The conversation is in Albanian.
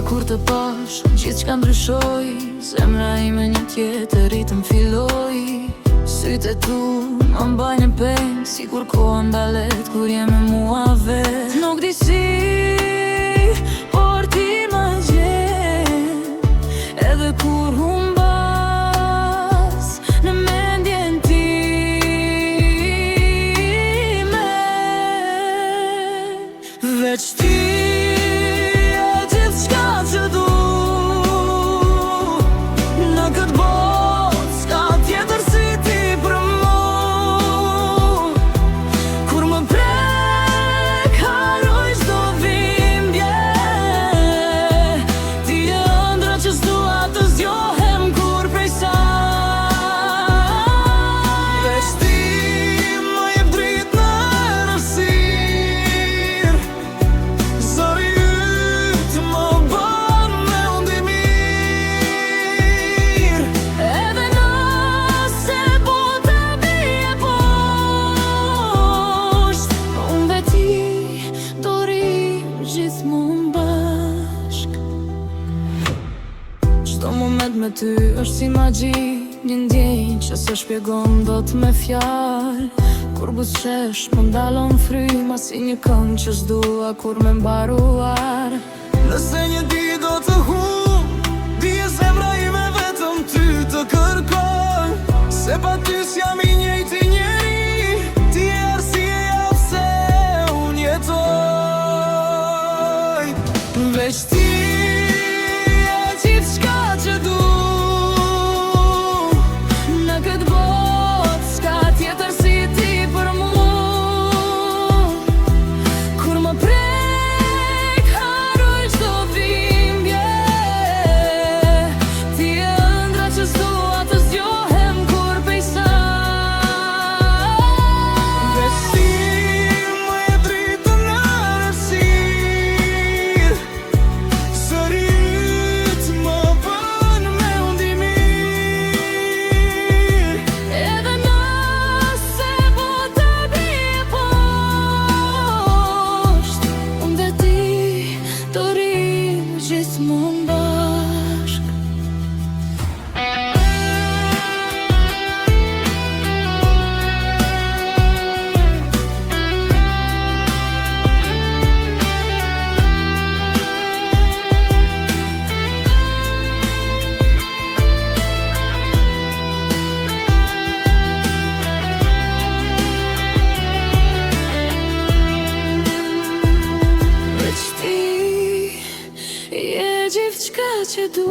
kur të pash, gjithçka ndryshoi. Zemra ime një tjetër ritëm filloi. Sytë e tu më mbajnë peng, sikur koha ndalet kur jem me mua vet. Nuk di si, por ti më gjen, edhe kur humbas në mendjen time. Veç ti e gjithçka që du në këtë botë, s'ka tjetër si ti për mu. Kur më prek, harroj çdo dhimbje. Ti e ëndra që s'dua të zgjohem kur prej saj. Veç ti më jep dritë në errësirë. Zëri yt më bën me undi mirë. Edhe nëse bota bie poshtë, unë dhe ti do rrim gjithmonë bashk. Çdo moment me ty është si magji, një ndjenjë që se shpjegon dot me fjalë. Kur buzëqesh më ndalon fryma si një këngë që s'dua kur me mbaruar. Nëse një ditë do të humb, dije zemra ime vetëm ty të kërkon. Se pa ty s'jam i njëjti njeri, ti je arsyeja pse unë jetoj. Veç ti e gjithçka që du në këtë botë, s'ka tjetër si ti për mu. Kur më prek, harroj çdo dhimbje. Ti e ëndra që s'dua të zgjohem kur prej saj. Veç ti më jep dritën në errësirë. Zëri yt më bën me undi mirë. Edhe nëse bota bie poshtë, unë dhe ti do rrim gjithmonë bashk. Veç ti je gjithçka që du